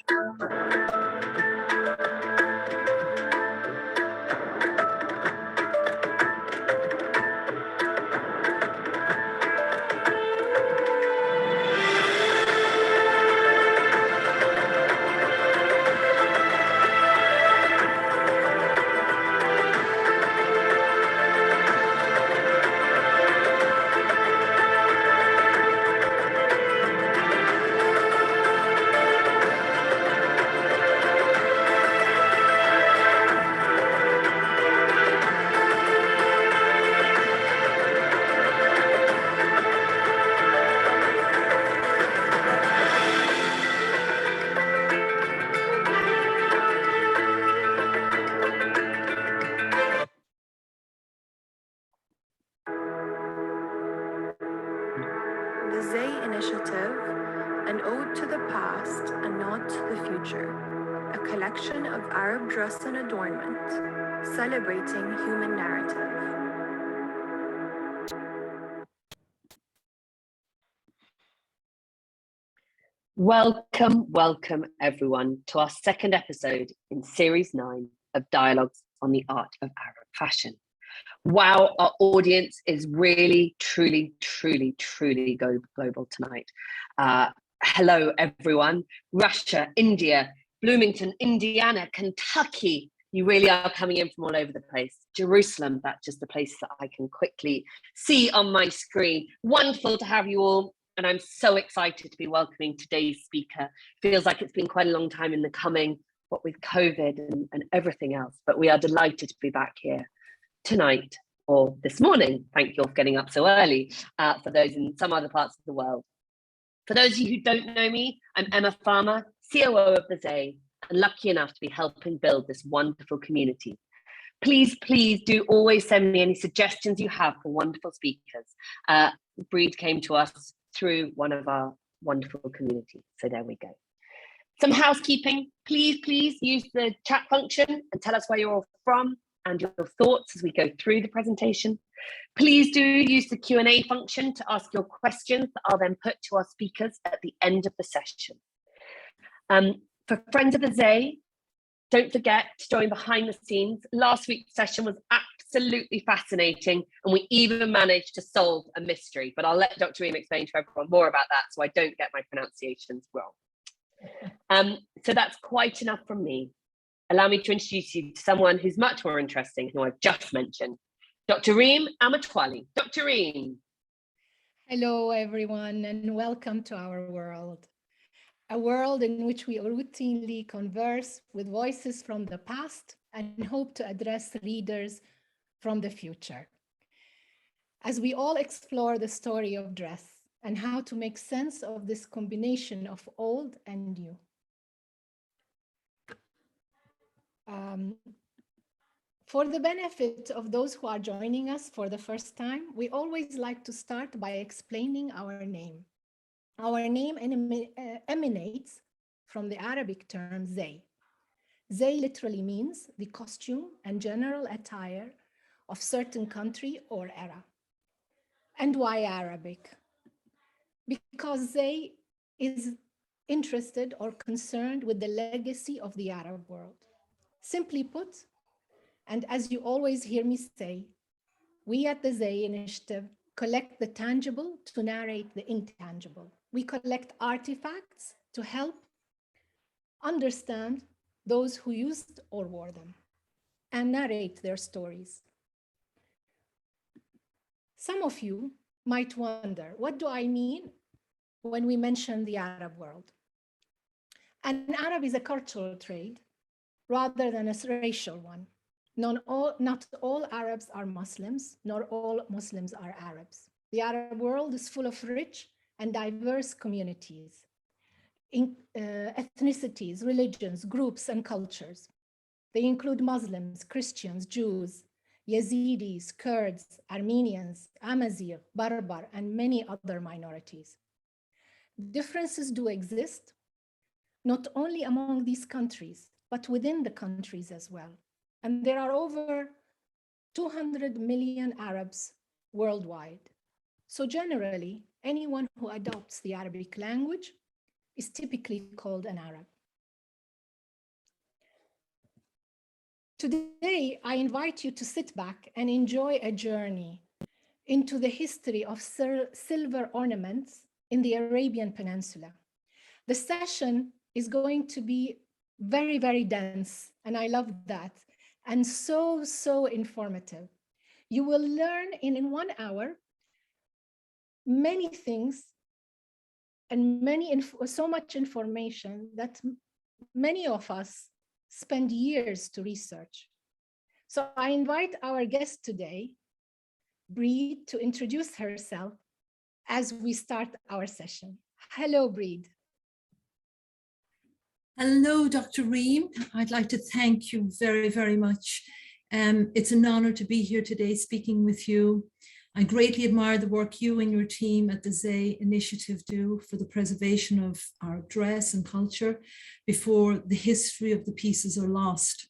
The Zay Initiative, an ode to the past and not the future, a collection of Arab dress and adornment, celebrating human narrative. Welcome everyone to our second episode in Series 9 of Dialogues on the Art of Arab Fashion. Wow, our audience is really, truly global tonight. Hello, everyone. Russia, India, Bloomington, Indiana, Kentucky. You really are coming in from all over the place. Jerusalem, that's just the place that I can quickly see on my screen. Wonderful to have you all. And I'm so excited to be welcoming today's speaker. Feels like it's been quite a long time in the coming, what with COVID and everything else. But we are delighted to be back here tonight or this morning. Thank you all for getting up so early for those in some other parts of the world. For those of you who don't know me, I'm Emma Farmer, COO of the Zay, and lucky enough to be helping build this wonderful community. Please do always send me any suggestions you have for wonderful speakers. Brid came to us through one of our wonderful communities, so there we go. Some housekeeping, please use the chat function and tell us where you're all from and your thoughts as we go through the presentation. Please do use the Q&A function to ask your questions that are then put to our speakers at the end of the session. For friends of the Zay, don't forget to join behind the scenes. Last week's session was absolutely fascinating, and we even managed to solve a mystery, but I'll let Dr. Reem explain to everyone more about that so I don't get my pronunciations wrong. So that's quite enough from me. Allow me to introduce you to someone who's much more interesting, who I've just mentioned, Dr. Reem Mutwalli. Dr. Reem. Hello, everyone, and welcome to our world. A world in which we routinely converse with voices from the past and hope to address leaders from the future. As we all explore the story of dress and how to make sense of this combination of old and new. For the benefit of those who are joining us for the first time, we always like to start by explaining our name. Our name emanates from the Arabic term Zay. Zay literally means the costume and general attire of certain country or era. And why Arabic? Because Zay is interested or concerned with the legacy of the Arab world. Simply put, and as you always hear me say, we at the Zay Initiative collect the tangible to narrate the intangible. We collect artifacts to help understand those who used or wore them and narrate their stories. Some of you might wonder, what do I mean when we mention the Arab world? An Arab is a cultural trait rather than a racial one. Not all Arabs are Muslims, nor all Muslims are Arabs. The Arab world is full of rich and diverse communities, ethnicities, religions, groups, and cultures. They include Muslims, Christians, Jews, Yazidis, Kurds, Armenians, Amazigh, Berber, and many other minorities. Differences do exist, not only among these countries, but within the countries as well. And there are over 200 million Arabs worldwide. So generally, anyone who adopts the Arabic language is typically called an Arab. Today, I invite you to sit back and enjoy a journey into the history of silver ornaments in the Arabian Peninsula. The session is going to be very, very dense, and I love that, and so informative. You will learn in 1 hour many things and so much information that many of us spend years to research. So I invite our guest today, Brid, to introduce herself as we start our session. Hello, Brid. Hello, Dr. Reem. I'd like to thank you very, very much. It's an honor to be here today speaking with you. I greatly admire the work you and your team at the ZAY Initiative do for the preservation of our dress and culture before the history of the pieces are lost.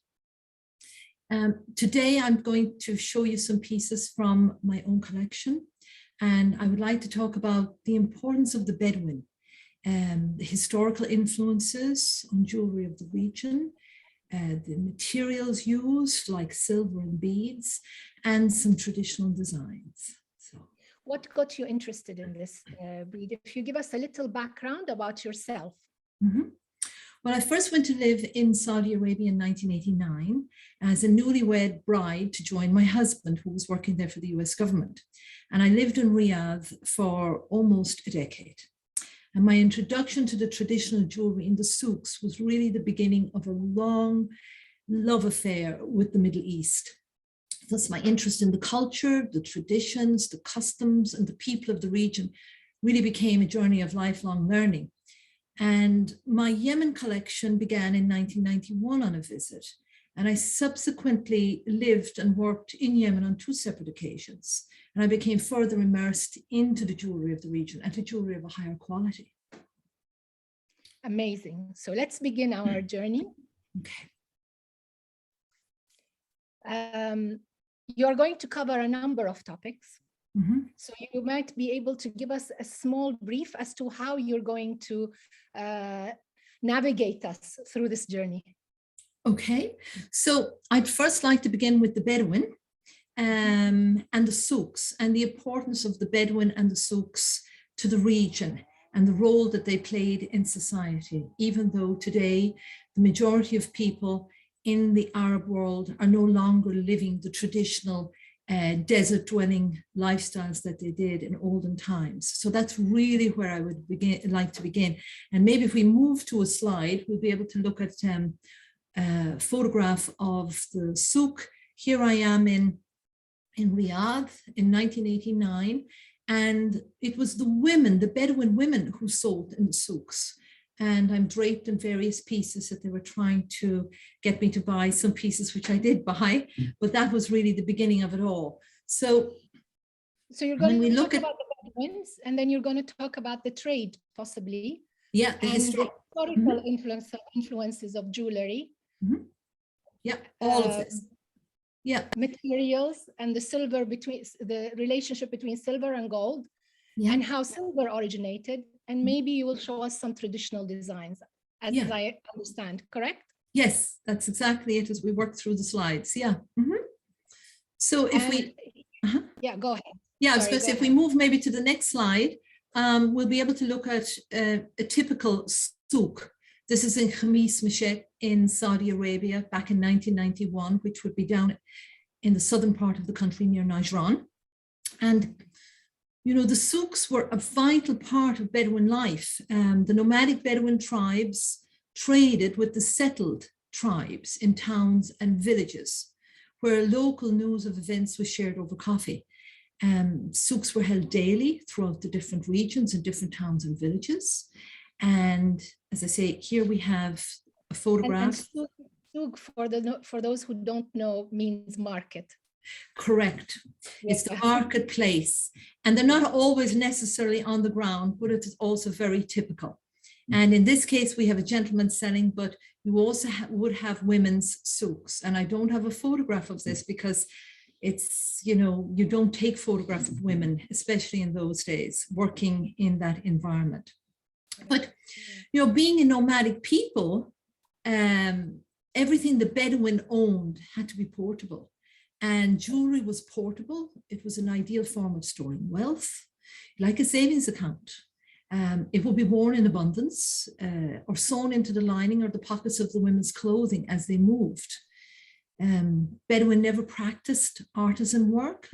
Today, I'm going to show you some pieces from my own collection, and I would like to talk about the importance of the Bedouin, the historical influences on jewelry of the region, the materials used like silver and beads, and some traditional designs. So, what got you interested in this, Brid? If you give us a little background about yourself. Mm-hmm. Well, I first went to live in Saudi Arabia in 1989 as a newlywed bride to join my husband, who was working there for the US government. And I lived in Riyadh for almost a decade. And my introduction to the traditional jewelry in the souks was really the beginning of a long love affair with the Middle East. Thus, my interest in the culture, the traditions, the customs, and the people of the region really became a journey of lifelong learning. And my Yemen collection began in 1991 on a visit. And I subsequently lived and worked in Yemen on 2 separate occasions. And I became further immersed into the jewelry of the region and to jewelry of a higher quality. Amazing. So let's begin our journey. Okay. You're going to cover a number of topics. Mm-hmm. So you might be able to give us a small brief as to how you're going to navigate us through this journey. Okay, so I'd first like to begin with the Bedouin and the souks, and the importance of the Bedouin and the souks to the region and the role that they played in society, even though today the majority of people in the Arab world are no longer living the traditional desert dwelling lifestyles that they did in olden times. So that's really where I would like to begin. And maybe if we move to a slide, we'll be able to look at a photograph of the souk. Here I am in Riyadh in 1989. And it was the women, the Bedouin women, who sold in the souks. And I'm draped in various pieces that they were trying to get me to buy, some pieces which I did buy, but that was really the beginning of it all. So you're going to talk about the Bedouins, and then you're going to talk about the trade, possibly. Yeah, the historical influences of jewelry. Mm-hmm. Yeah, all of this. Yeah, materials and the silver the relationship between silver and gold, and how silver originated. And maybe you will show us some traditional designs, as I understand, correct? Yes, that's exactly it as we work through the slides. Yeah. Mm-hmm. So if yeah, go ahead. Yeah, I was going to say, if we move maybe to the next slide, we'll be able to look at a typical souk. This is in Khamis Meshet in Saudi Arabia back in 1991, which would be down in the southern part of the country near Najran. And you know, the souks were a vital part of Bedouin life. The nomadic Bedouin tribes traded with the settled tribes in towns and villages, where local news of events was shared over coffee. Souks were held daily throughout the different regions and different towns and villages. And as I say, here we have a photograph. And souk, for those who don't know, means market. Correct. It's the marketplace. And they're not always necessarily on the ground, but it's also very typical. And in this case, we have a gentleman selling, but you also would have women's souks. And I don't have a photograph of this because it's, you know, you don't take photographs of women, especially in those days, working in that environment. But, you know, being a nomadic people, everything the Bedouin owned had to be portable. And jewelry was portable. It was an ideal form of storing wealth, like a savings account. It would be worn in abundance or sewn into the lining or the pockets of the women's clothing as they moved. Bedouin never practiced artisan work.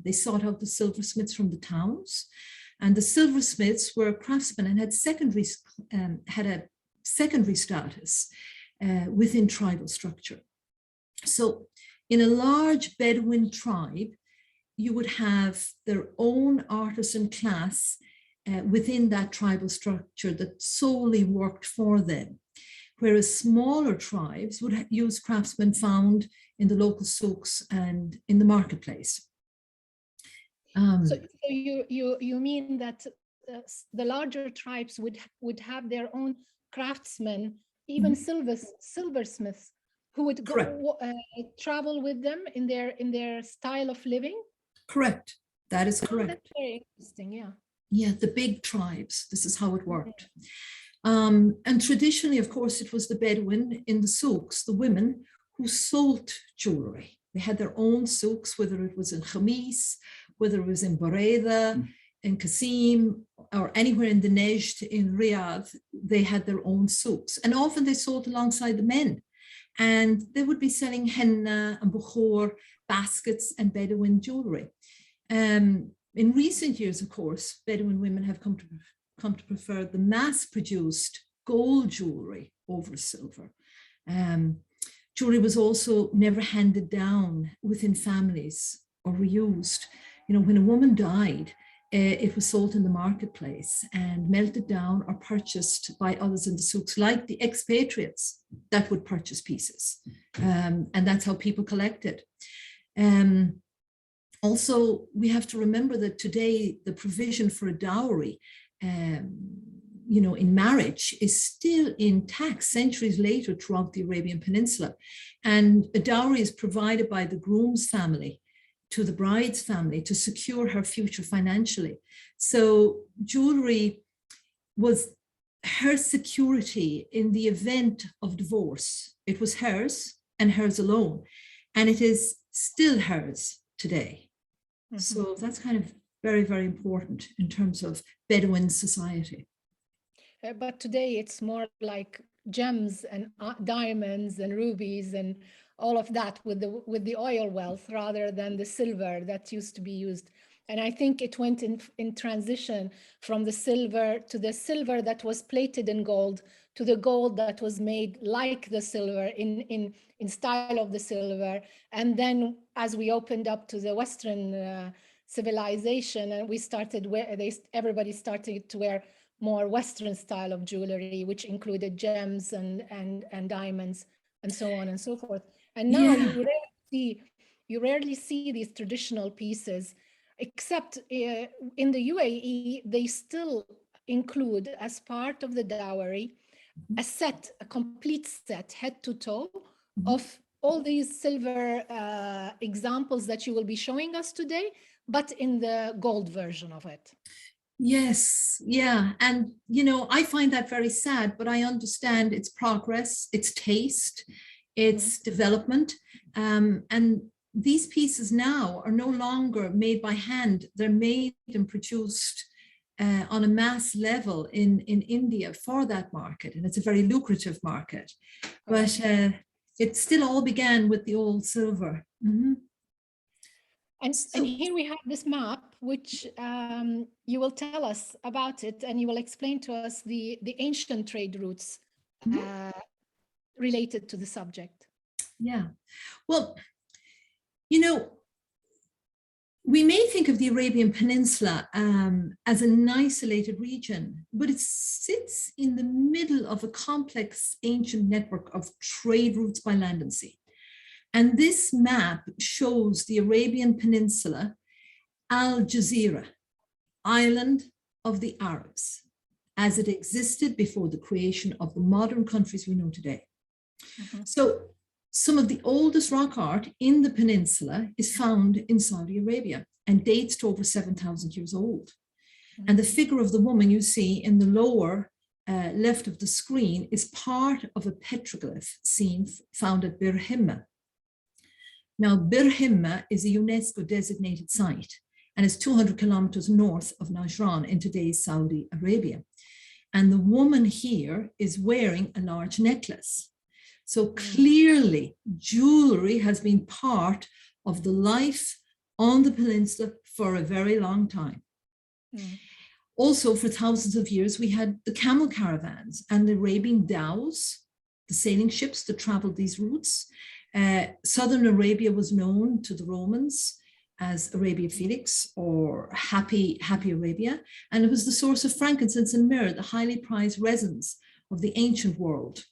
They sought out the silversmiths from the towns. And the silversmiths were craftsmen and had a secondary status within tribal structure. So in a large Bedouin tribe, you would have their own artisan class within that tribal structure that solely worked for them. Whereas smaller tribes would use craftsmen found in the local souks and in the marketplace. So you mean that the larger tribes would have their own craftsmen, even silversmiths, who would go, travel with them in their style of living? Correct. That is correct. That's very interesting. Yeah. Yeah, the big tribes. This is how it worked. And traditionally, of course, it was the Bedouin in the souks, the women who sold jewelry. They had their own souks, whether it was in Khamis, whether it was in Bareda, in Qasim, or anywhere in the Nejd, in Riyadh, they had their own souks. And often they sold alongside the men. And they would be selling henna and bukhor, baskets and Bedouin jewelry. In recent years, of course, Bedouin women have come to prefer the mass-produced gold jewelry over silver. Jewelry was also never handed down within families or reused. You know, when a woman died, it was sold in the marketplace and melted down or purchased by others in the souks, like the expatriates that would purchase pieces. And that's how people collected. Also, we have to remember that today the provision for a dowry, you know, in marriage is still intact centuries later throughout the Arabian Peninsula. And a dowry is provided by the groom's family to the bride's family to secure her future financially. So jewelry was her security in the event of divorce. It was hers and hers alone. And it is still hers today. So that's kind of very, very important in terms of Bedouin society. But today it's more like gems and diamonds and rubies and all of that with the oil wealth rather than the silver that used to be used. And I think it went in transition from the silver to the silver that was plated in gold to the gold that was made like the silver in style of the silver. And then as we opened up to the Western civilization and we started everybody started to wear more Western style of jewelry, which included gems and diamonds and so on and so forth. And now you rarely see these traditional pieces, except in the UAE, they still include as part of the dowry a complete set, head to toe, of all these silver examples that you will be showing us today, but in the gold version of it. Yes, yeah. And, you know, I find that very sad, but I understand its progress, its taste, its development. And these pieces now are no longer made by hand. They're made and produced on a mass level in India for that market. And it's a very lucrative market. But it still all began with the old silver. And here we have this map, which you will tell us about it, and you will explain to us the ancient trade routes related to the subject. Yeah, well, you know, we may think of the Arabian Peninsula as an isolated region, but it sits in the middle of a complex ancient network of trade routes by land and sea. And this map shows the Arabian Peninsula, Al Jazeera, island of the Arabs, as it existed before the creation of the modern countries we know today. So some of the oldest rock art in the peninsula is found in Saudi Arabia and dates to over 7,000 years old. And the figure of the woman you see in the lower left of the screen is part of a petroglyph scene found at Bir Himma. Now, Bir Himma is a UNESCO designated site and is 200 kilometers north of Najran in today's Saudi Arabia. And the woman here is wearing a large necklace. So clearly, jewelry has been part of the life on the peninsula for a very long time. Also, for thousands of years, we had the camel caravans and the Arabian dhows, the sailing ships that traveled these routes. Southern Arabia was known to the Romans as Arabia Felix or Happy Arabia, and it was the source of frankincense and myrrh, the highly prized resins of the ancient world.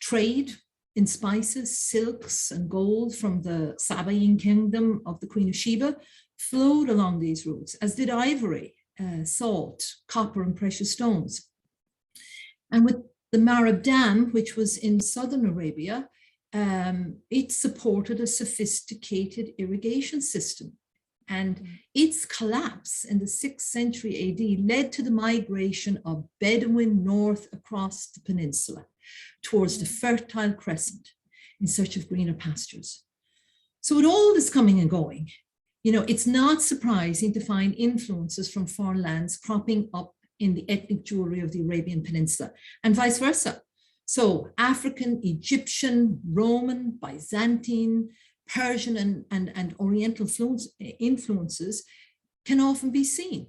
Trade in spices, silks, and gold from the Sabaean kingdom of the Queen of Sheba flowed along these routes, as did ivory, salt, copper, and precious stones. And with the Marab Dam, which was in southern Arabia, it supported a sophisticated irrigation system. And its collapse in the 6th century AD led to the migration of Bedouin north across the peninsula towards the Fertile Crescent in search of greener pastures. So with all this coming and going, you know, it's not surprising to find influences from foreign lands cropping up in the ethnic jewelry of the Arabian Peninsula and vice versa. So African, Egyptian, Roman, Byzantine, Persian and Oriental influences can often be seen,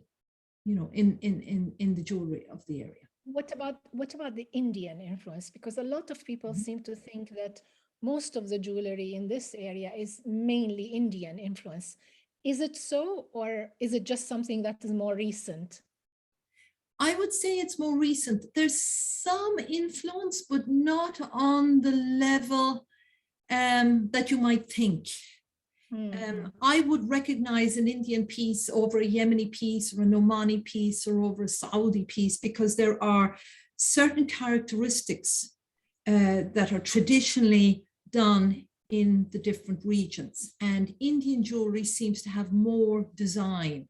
you know, in the jewelry of the area. What about the Indian influence? Because a lot of people seem to think that most of the jewelry in this area is mainly Indian influence. Is it so, or is it just something that is more recent? I would say it's more recent. There's some influence, but not on the level that you might think. I would recognize an Indian piece over a Yemeni piece or an Omani piece or over a Saudi piece because there are certain characteristics that are traditionally done in the different regions, and Indian jewelry seems to have more design.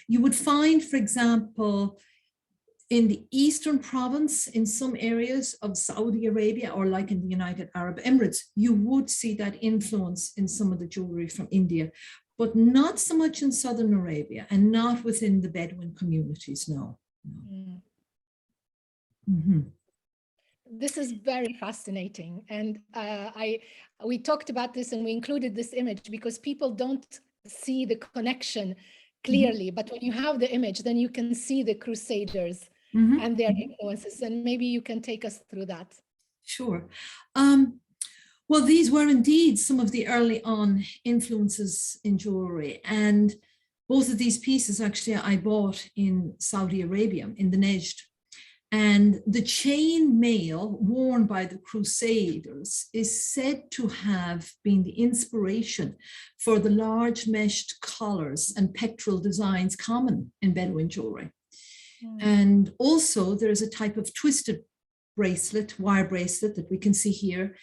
You would find, for example, in the eastern province, in some areas of Saudi Arabia, or like in the United Arab Emirates, you would see that influence in some of the jewelry from India, but not so much in southern Arabia and not within the Bedouin communities, no. This is very fascinating. And we talked about this and we included this image because people don't see the connection clearly, but when you have the image, then you can see the Crusaders and their influences, and maybe you can take us through that. Sure. Well, these were indeed some of the early on influences in jewelry, and both of these pieces actually I bought in Saudi Arabia, in the Najd. And the chain mail worn by the Crusaders is said to have been the inspiration for the large meshed collars and pectoral designs common in Bedouin jewelry. And also there's a type of twisted bracelet, wire bracelet that we can see here,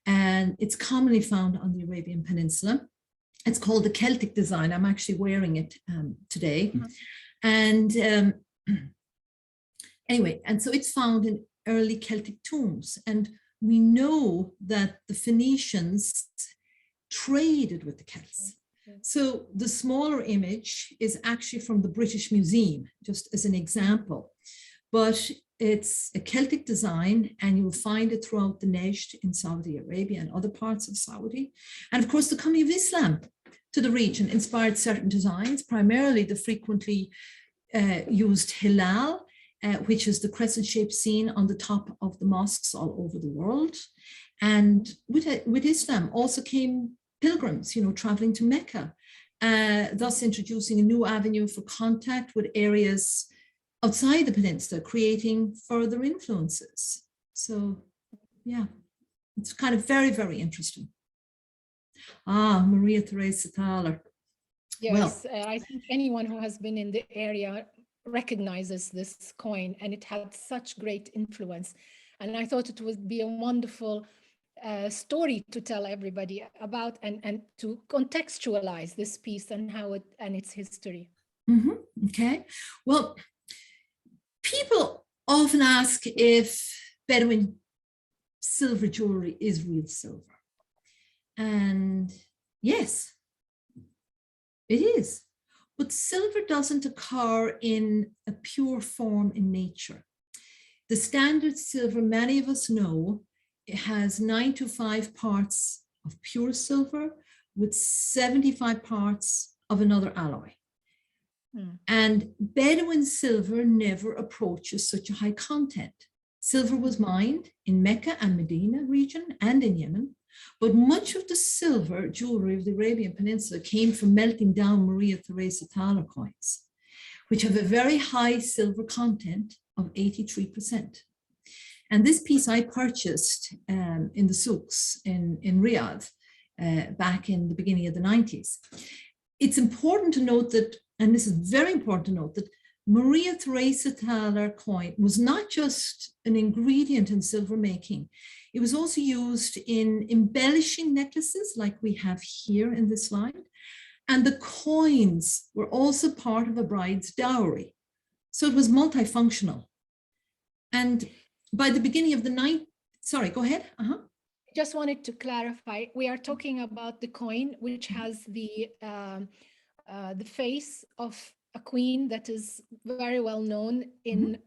and it's commonly found on the Arabian Peninsula. It's called the Celtic design. I'm actually wearing it today. And anyway, and so it's found in early Celtic tombs. And we know that the Phoenicians traded with the Celts. So the smaller image is actually from the British Museum, just as an example. But it's a Celtic design, and you'll find it throughout the Najd in Saudi Arabia and other parts of Saudi. And of course, the coming of Islam to the region inspired certain designs, primarily the frequently used hilal, which is the crescent shape seen on the top of the mosques all over the world. And with Islam also came pilgrims, you know, traveling to Mecca, thus introducing a new avenue for contact with areas outside the peninsula, creating further influences. So, yeah, it's kind of very, very interesting. Maria Theresa Thaler. Yes, well, I think anyone who has been in the area recognizes this coin, and it had such great influence. And I thought it would be a wonderful story to tell everybody about and to contextualize this piece and how its history. Okay, well, people often ask if Bedouin silver jewelry is real silver. And yes, it is. But silver doesn't occur in a pure form in nature. The standard silver, many of us know, it has 9 to 5 parts of pure silver with 75 parts of another alloy. And Bedouin silver never approaches such a high content. Silver was mined in Mecca and Medina region and in Yemen, but much of the silver jewelry of the Arabian Peninsula came from melting down Maria Theresa thaler coins, which have a very high silver content of 83%. And this piece I purchased in the souks in Riyadh back in the beginning of the 90s. It's important to note that, and this is very important to note, that Maria Theresa thaler coin was not just an ingredient in silver making. It was also used in embellishing necklaces like we have here in this slide. And the coins were also part of a bride's dowry. So it was multifunctional. And by the beginning of the sorry, go ahead. Just wanted to clarify, we are talking about the coin, which has the face of a queen that is very well known in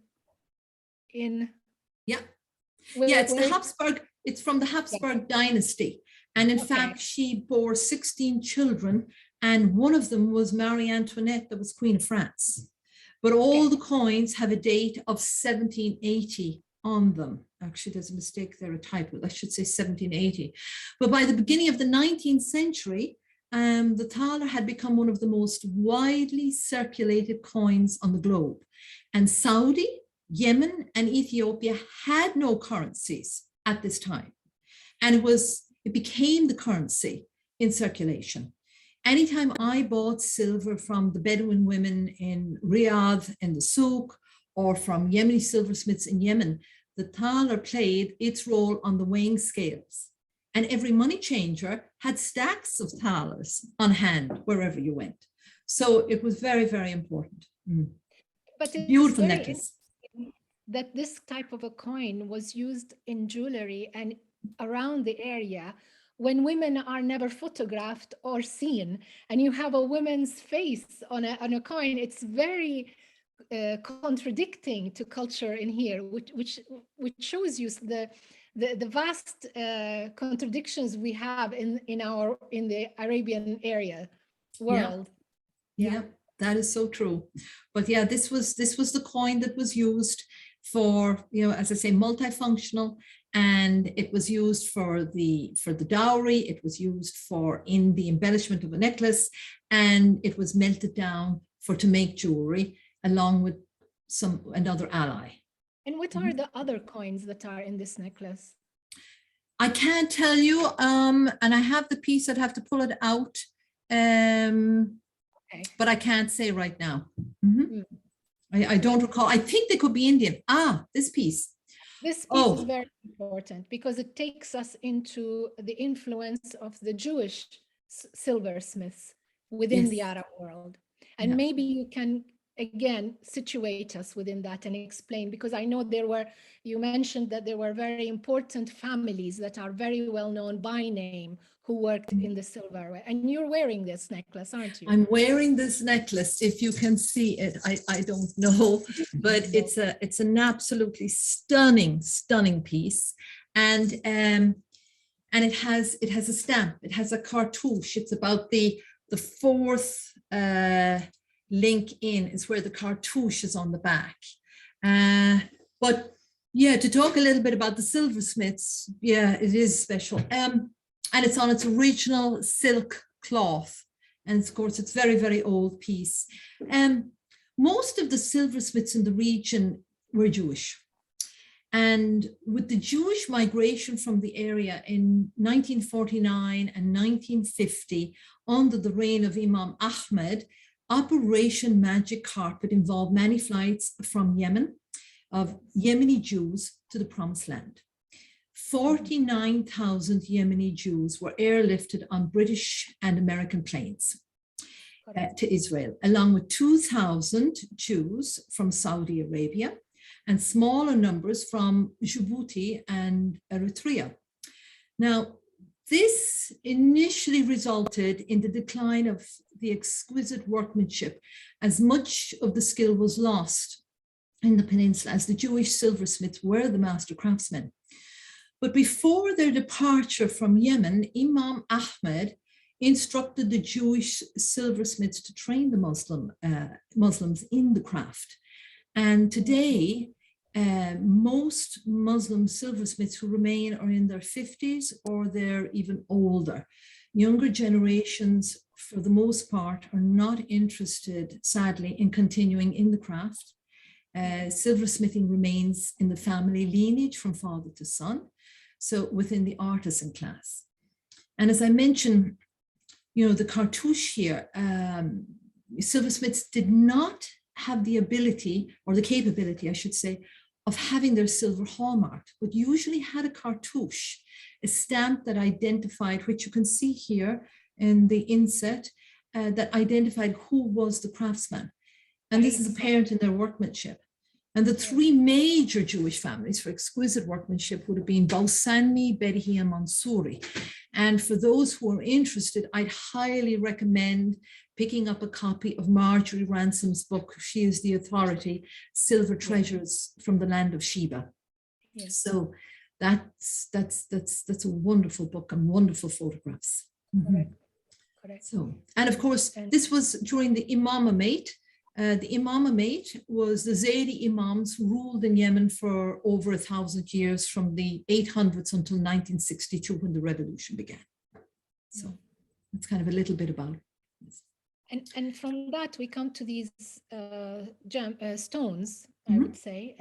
yeah, it's the Habsburg. It's from the Habsburg dynasty, and in fact, she bore 16 children, and one of them was Marie Antoinette, that was Queen of France. But all the coins have a date of 1780 on them. Actually, there's a mistake there, a typo. I should say 1780. But by the beginning of the 19th century, the thaler had become one of the most widely circulated coins on the globe. And Saudi, Yemen, and Ethiopia had no currencies at this time. And it became the currency in circulation. Anytime I bought silver from the Bedouin women in Riyadh in the souk, or from Yemeni silversmiths in Yemen, the thaler played its role on the weighing scales. And every money changer had stacks of thalers on hand wherever you went. So it was very, very important. But it's beautiful necklace. That this type of a coin was used in jewelry and around the area when women are never photographed or seen, and you have a woman's face on a coin. It's very contradicting to culture in here, which shows you the vast contradictions we have in the Arabian area world. Yeah, that is so true. But yeah, this was the coin that was used for, as I say, multifunctional, and it was used for the dowry. It was used in the embellishment of a necklace, and it was melted down to make jewelry, along with another ally. And what are the other coins that are in this necklace? I can't tell you, and I have the piece. I'd have to pull it out, but I can't say right now. I don't recall. I think they could be Indian. This piece. This piece is very important because it takes us into the influence of the Jewish silversmiths within the Arab world. And maybe you can, again, situate us within that and explain, because I know you mentioned that there were very important families that are very well known by name who worked in the silverware. And you're wearing this necklace, aren't you? I'm wearing this necklace. If you can see it, I don't know, but it's an absolutely stunning piece. And it has a stamp. It has a cartouche. It's about the fourth link in is where the cartouche is on the back. But yeah, to talk a little bit about the silversmiths, it is special. And it's on its original silk cloth. And of course, it's very, very old piece. Most of the silversmiths in the region were Jewish. And with the Jewish migration from the area in 1949 and 1950, under the reign of Imam Ahmed, Operation Magic Carpet involved many flights from Yemen, of Yemeni Jews to the Promised Land. 49,000 Yemeni Jews were airlifted on British and American planes to Israel, along with 2,000 Jews from Saudi Arabia, and smaller numbers from Djibouti and Eritrea. Now, this initially resulted in the decline of the exquisite workmanship, as much of the skill was lost in the peninsula, as the Jewish silversmiths were the master craftsmen. But before their departure from Yemen, Imam Ahmed instructed the Jewish silversmiths to train the Muslims in the craft. And today, most Muslim silversmiths who remain are in their 50s or they're even older. Younger generations, for the most part, are not interested, sadly, in continuing in the craft. Silversmithing remains in the family lineage from father to son, so within the artisan class. And as I mentioned, you know, the cartouche here, silversmiths did not have the ability, or the capability, I should say, of having their silver hallmarked, but usually had a cartouche, a stamp that identified, which you can see here in the inset, that identified who was the craftsman. And this is apparent in their workmanship. And the three major Jewish families for exquisite workmanship would have been Balsani, Berhi, and Mansouri. And for those who are interested, I'd highly recommend picking up a copy of Marjorie Ransom's book. She is the authority, Silver Treasures from the Land of Sheba. Yes. So that's a wonderful book and wonderful photographs. Correct. Correct. So, and of course, this was during the Imamate. The Imamate was the Zaydi Imams who ruled in Yemen for over 1,000 years, from the 800s until 1962 when the revolution began. So that's kind of a little bit about it. And from that we come to these stones, I would say,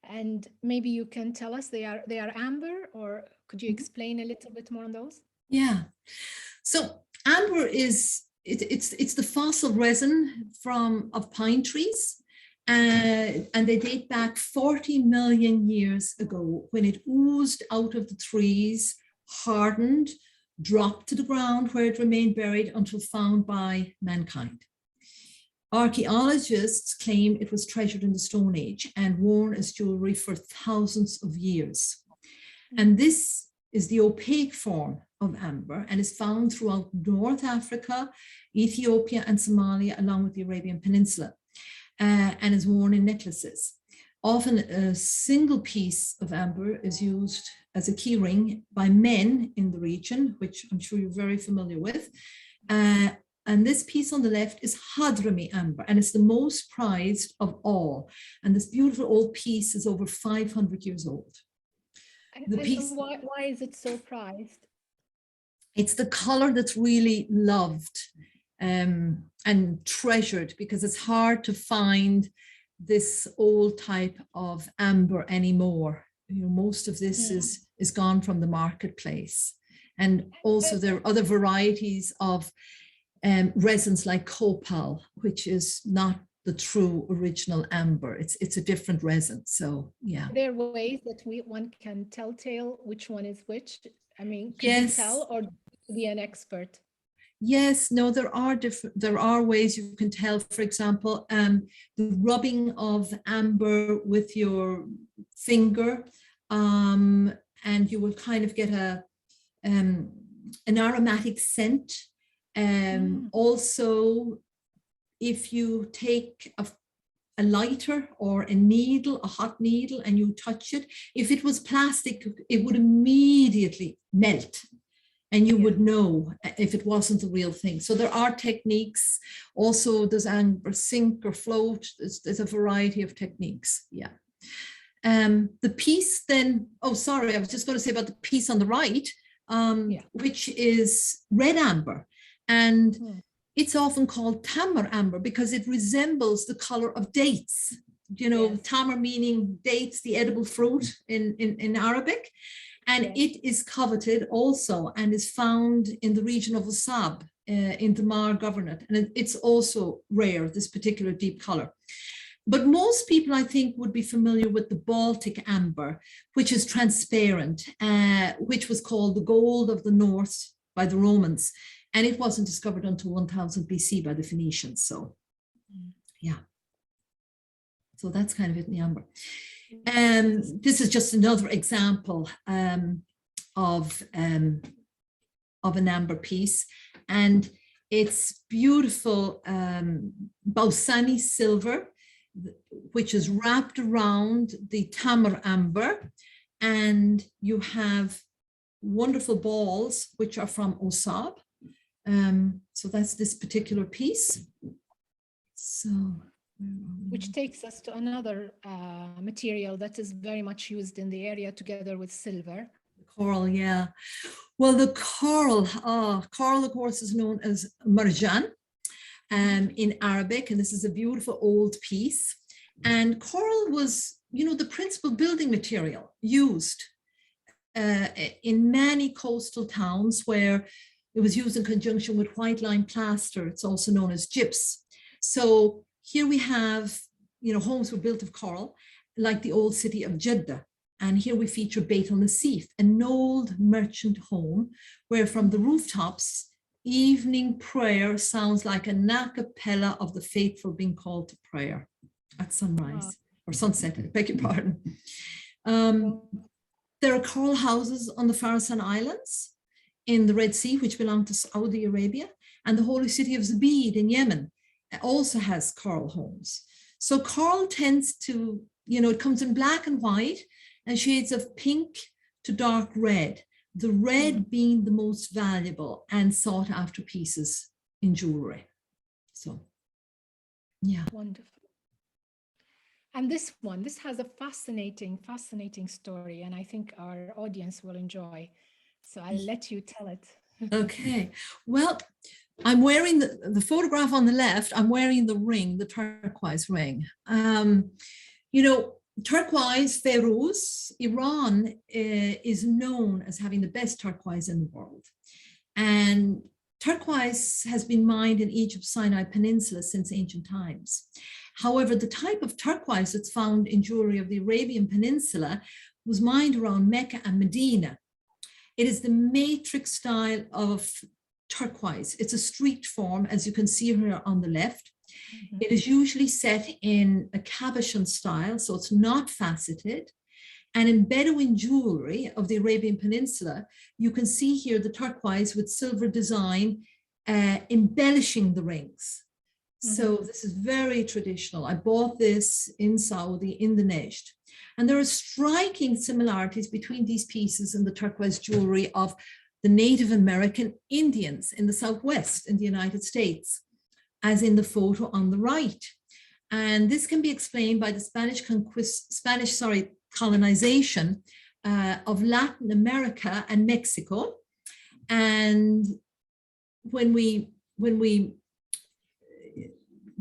and maybe you can tell us they are amber, or could you explain a little bit more on those? Yeah. So amber is it's the fossil resin of pine trees, and they date back 40 million years ago, when it oozed out of the trees, hardened, dropped to the ground, where it remained buried until found by mankind. Archaeologists claim it was treasured in the Stone Age and worn as jewelry for thousands of years. And this is the opaque form of amber, and is found throughout North Africa, Ethiopia, and Somalia, along with the Arabian Peninsula, and is worn in necklaces. Often a single piece of amber is used as a key ring by men in the region, which I'm sure you're very familiar with. And this piece on the left is Hadrami amber, and it's the most prized of all. And this beautiful old piece is over 500 years old. The piece, why is it so prized? It's the color that's really loved and treasured, because it's hard to find this old type of amber anymore. You know, most of this is gone from the marketplace. And also there are other varieties of resins like copal, which is not the true original amber. It's a different resin. So yeah. There are ways that one can telltale which one is which. I mean, can you tell, or be an expert? Yes, no, there are ways you can tell. For example, the rubbing of amber with your finger, and you will kind of get an aromatic scent. Also, if you take a lighter or a needle, a hot needle, and you touch it, if it was plastic, it would immediately melt. And you would know if it wasn't the real thing. So there are techniques. Also, there's amber sink or float. There's a variety of techniques. Yeah. The piece then, oh, sorry, I was just going to say about the piece on the right, which is red amber. And it's often called tamar amber because it resembles the color of dates. You know, tamar meaning dates, the edible fruit in Arabic. And it is coveted also, and is found in the region of Usab, in the Mar Governorate. And it's also rare, this particular deep color. But most people, I think, would be familiar with the Baltic amber, which is transparent, which was called the gold of the north by the Romans. And it wasn't discovered until 1000 BC by the Phoenicians. So, yeah. So that's kind of it in the amber. This is just another example of an amber piece, and it's beautiful Bausani silver, which is wrapped around the tamar amber, and you have wonderful balls which are from Osab. So that's this particular piece. So, which takes us to another material that is very much used in the area together with silver. Coral, yeah. Well, the coral, coral, of course, is known as marjan in Arabic, and this is a beautiful old piece. And coral was, you know, the principal building material used in many coastal towns, where it was used in conjunction with white lime plaster. It's also known as gyps. So here we have, you know, homes were built of coral, like the old city of Jeddah. And here we feature Beit al-Nasif, an old merchant home where from the rooftops, evening prayer sounds like an a cappella of the faithful being called to prayer at sunrise or sunset, I beg your pardon. There are coral houses on the Farasan Islands in the Red Sea, which belong to Saudi Arabia, and the holy city of Zabid in Yemen also has coral homes. So coral tends to, you know, it comes in black and white and shades of pink to dark red, the red being the most valuable and sought after pieces in jewelry. So, yeah. Wonderful. And this one, this has a fascinating story, and I think our audience will enjoy. So I'll let you tell it. Okay. Well, I'm wearing the photograph on the left, I'm wearing the ring, the turquoise ring. You know, turquoise, Feroz, Iran is known as having the best turquoise in the world. And turquoise has been mined in Egypt's Sinai Peninsula since ancient times. However, the type of turquoise that's found in jewelry of the Arabian Peninsula was mined around Mecca and Medina. It is the matrix style of turquoise. It's a streaked form, as you can see here on the left. Mm-hmm. It is usually set in a cabochon style, so it's not faceted. And in Bedouin jewelry of the Arabian Peninsula, you can see here the turquoise with silver design embellishing the rings. Mm-hmm. So this is very traditional. I bought this in Saudi in the Nejd. And there are striking similarities between these pieces and the turquoise jewelry of the Native American Indians in the Southwest in the United States, as in the photo on the right. And this can be explained by the Spanish colonization of Latin America and Mexico. And when we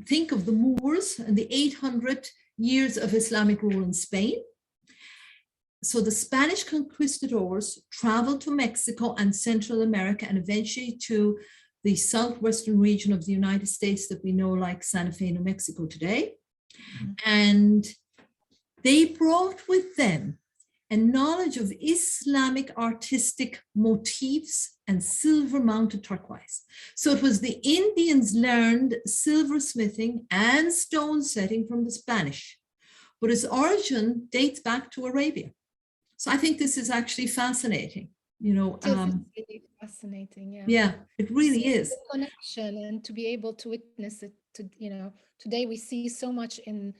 think of the Moors and the 800 years of Islamic rule in Spain, so the Spanish conquistadors traveled to Mexico and Central America and eventually to the southwestern region of the United States that we know like Santa Fe, New Mexico today. Mm-hmm. And they brought with them a knowledge of Islamic artistic motifs and silver-mounted turquoise. So it was the Indians learned silversmithing and stone setting from the Spanish, but its origin dates back to Arabia. So I think this is actually fascinating. You know, it's really fascinating. Yeah. Yeah, it really is. The connection, and to be able to witness it. You know, today we see so much in,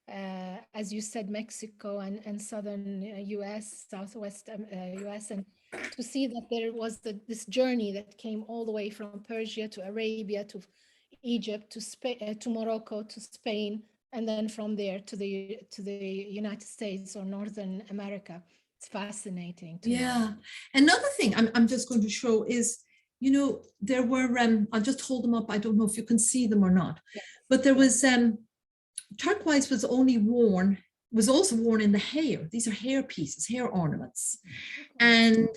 as you said, Mexico and southern U.S., southwest U.S., and to see that there was this journey that came all the way from Persia to Arabia to Egypt to Spain to Morocco to Spain, and then from there to the United States or Northern America. It's fascinating. Yeah. Another thing I'm just going to show is, you know, there were, I'll just hold them up. I don't know if you can see them or not, yes. But there was, turquoise was also worn in the hair. These are hair pieces, hair ornaments. Okay. And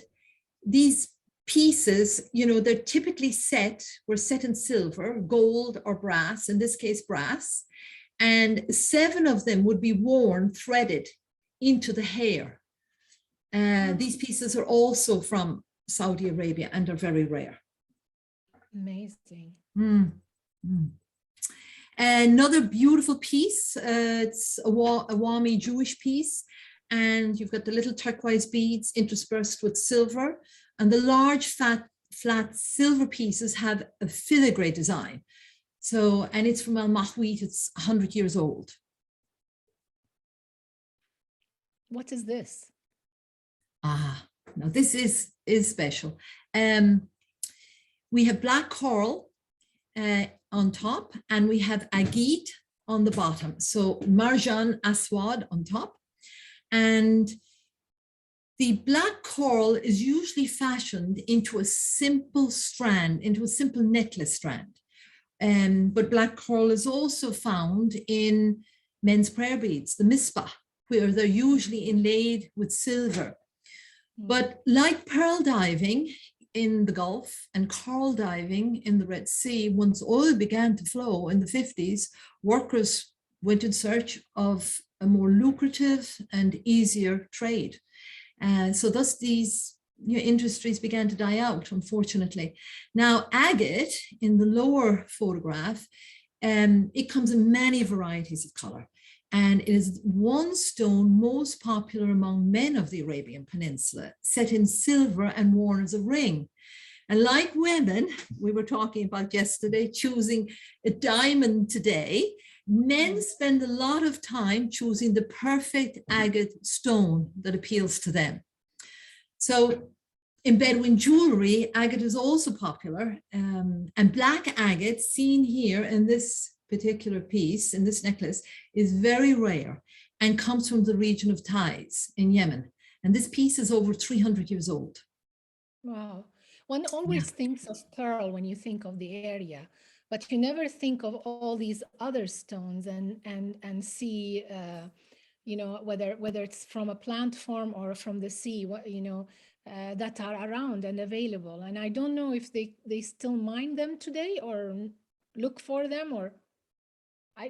these pieces, you know, they're typically were set in silver, gold or brass, in this case, brass. And 7 of them would be worn, threaded into the hair. These pieces are also from Saudi Arabia and are very rare. Amazing. Another beautiful piece, it's a Awami Jewish piece, and you've got the little turquoise beads interspersed with silver, and the large flat silver pieces have a filigree design. So, and it's from Al Mahwit, it's 100 years old. What is this? Ah, now this is special. We have black coral on top, and we have agate on the bottom. So marjan aswad on top. And the black coral is usually fashioned into a simple strand, into a simple necklace strand. But black coral is also found in men's prayer beads, the misbah, where they're usually inlaid with silver. But like pearl diving in the Gulf and coral diving in the Red Sea, once oil began to flow in the 50s, workers went in search of a more lucrative and easier trade. So thus these industries began to die out, unfortunately. Now, agate in the lower photograph, it comes in many varieties of color. And it is one stone most popular among men of the Arabian Peninsula, set in silver and worn as a ring. And like women, we were talking about yesterday, choosing a diamond today, men spend a lot of time choosing the perfect agate stone that appeals to them. So in Bedouin jewelry, agate is also popular, and black agate seen here in this particular piece, in this necklace, is very rare and comes from the region of Taiz in Yemen. And this piece is over 300 years old. Wow. One always thinks of pearl when you think of the area, but you never think of all these other stones and see, you know, whether it's from a plant form or from the sea, you know, that are around and available. And I don't know if they still mine them today or look for them, or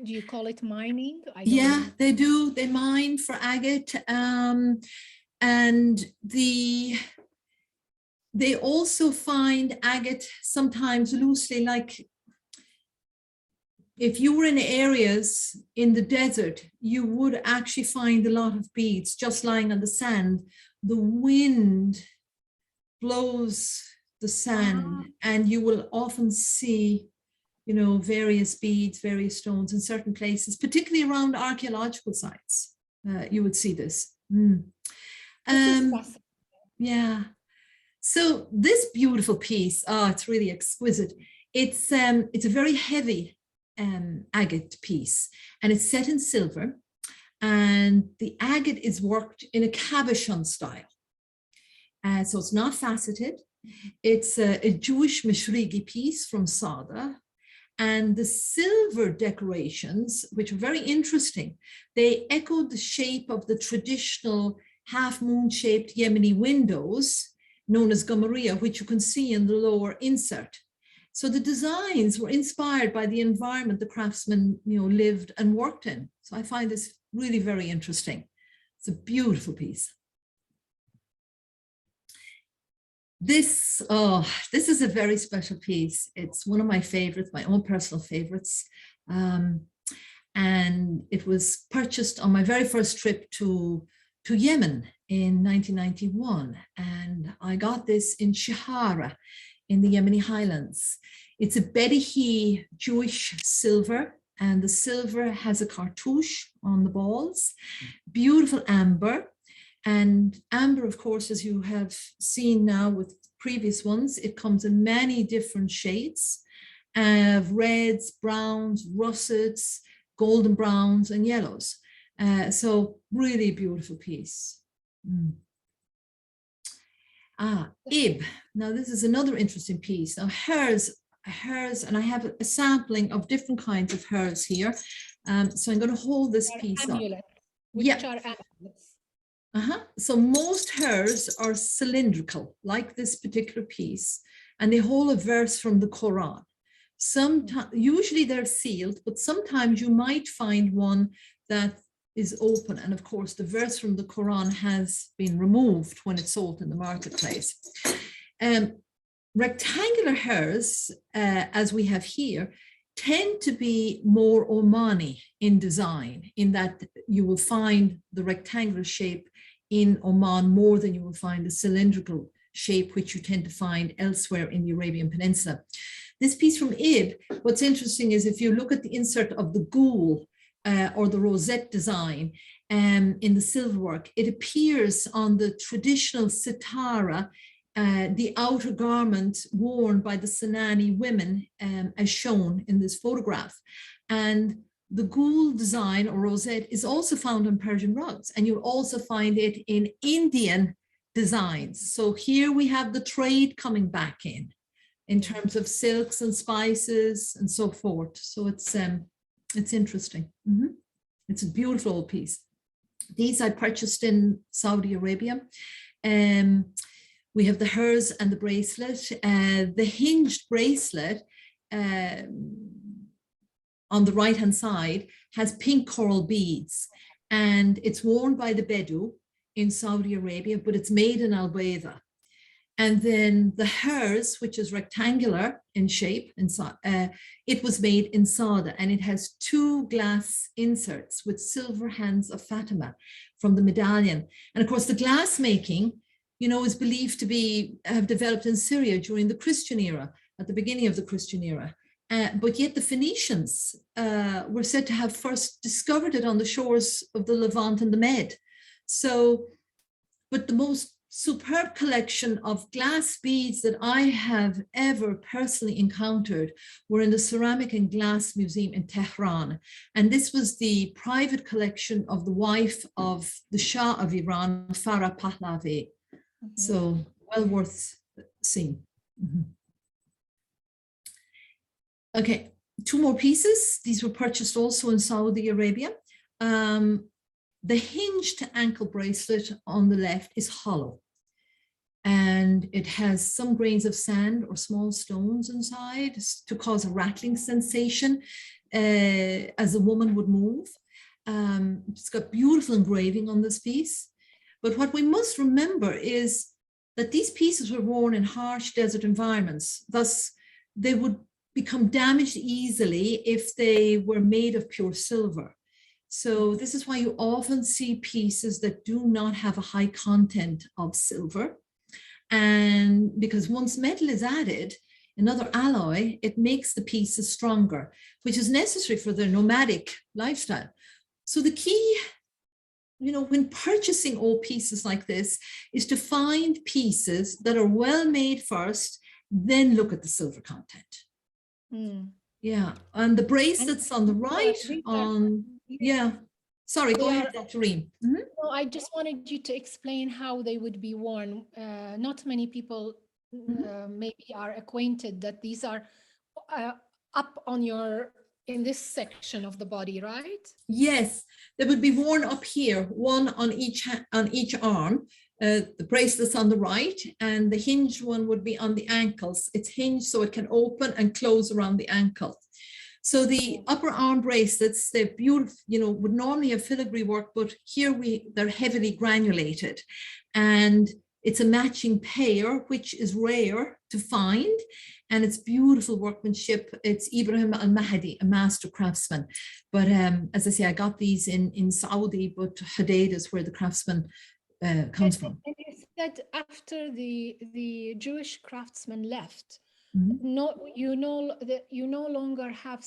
do you call it mining? I don't know. They do. They mine for agate, and they also find agate sometimes loosely, like if you were in areas in the desert, you would actually find a lot of beads just lying on the sand. The wind blows the sand, and you will often see, you know, various beads, various stones in certain places, particularly around archaeological sites. You would see this. Yeah. So this beautiful piece, it's really exquisite. It's a very heavy agate piece, and it's set in silver, and the agate is worked in a cabochon style. So it's not faceted. It's a Jewish Mashrigi piece from Sada. And the silver decorations, which are very interesting, they echoed the shape of the traditional half-moon-shaped Yemeni windows known as Gamaria, which you can see in the lower insert. So the designs were inspired by the environment the craftsmen, you know, lived and worked in. So I find this really very interesting. It's a beautiful piece. This is a very special piece. It's one of my favorites, my own personal favorites. And it was purchased on my very first trip to Yemen in 1991. And I got this in Shahara in the Yemeni highlands. It's a Bedihi Jewish silver, and the silver has a cartouche on the balls, beautiful amber. And amber, of course, as you have seen now with previous ones, it comes in many different shades of reds, browns, russets, golden browns, and yellows. So really beautiful piece. Ib. Now this is another interesting piece. Now hers, and I have a sampling of different kinds of hers here. So I'm going to hold this piece up. Which are amulets. So most hers are cylindrical, like this particular piece, and they hold a verse from the Quran. Sometimes, usually they're sealed, but sometimes you might find one that is open. And of course, the verse from the Quran has been removed when it's sold in the marketplace. Rectangular hairs, as we have here, tend to be more Omani in design, in that you will find the rectangular shape in Oman more than you will find the cylindrical shape, which you tend to find elsewhere in the Arabian Peninsula. This piece from Ib, what's interesting is if you look at the insert of the ghoul or the rosette design in the silverwork, it appears on the traditional sitara, the outer garment worn by the Senani women, as shown in this photograph. And the ghoul design or rosette is also found on Persian rugs, and you'll also find it in Indian designs. So here we have the trade coming back in terms of silks and spices and so forth. So it's interesting. It's a beautiful old piece. These I purchased in Saudi Arabia. We have the hers and the bracelet. The hinged bracelet on the right-hand side has pink coral beads, and it's worn by the Bedu in Saudi Arabia, but it's made in Al-Bayda. And then the hers, which is rectangular in shape, it was made in Sauda, and it has 2 glass inserts with silver hands of Fatima from the medallion. And of course, the glass making, you know, is believed to have developed in Syria during the Christian era, at the beginning of the Christian era. But yet the Phoenicians were said to have first discovered it on the shores of the Levant and the Med. So, but the most superb collection of glass beads that I have ever personally encountered were in the Ceramic and Glass Museum in Tehran. And this was the private collection of the wife of the Shah of Iran, Farah Pahlavi. So well worth seeing. Okay, 2 more pieces. These were purchased also in Saudi Arabia. The hinged ankle bracelet on the left is hollow, and it has some grains of sand or small stones inside to cause a rattling sensation as a woman would move. It's got beautiful engraving on this piece. But what we must remember is that these pieces were worn in harsh desert environments. Thus, they would become damaged easily if they were made of pure silver. So this is why you often see pieces that do not have a high content of silver. And because once metal is added, another alloy, it makes the pieces stronger, which is necessary for their nomadic lifestyle. So the key, you know, when purchasing old pieces like this, is to find pieces that are well made first, then look at the silver content. Yeah, and the bracelets on the right, sorry, go ahead, Dr. Reem. No, I just wanted you to explain how they would be worn. Not many people maybe are acquainted that these are up on in this section of the body, right? Yes, they would be worn up here, one on each arm. The bracelets on the right, and the hinged one would be on the ankles. It's hinged so it can open and close around the ankle. So the upper arm bracelets, they're beautiful, you know, would normally have filigree work, but here they're heavily granulated. And it's a matching pair, which is rare to find. And it's beautiful workmanship. It's Ibrahim Al-Mahdi, a master craftsman. But as I say, I got these in Saudi, but Hadid is where the craftsman comes from. And you said after the Jewish craftsmen left, you no longer have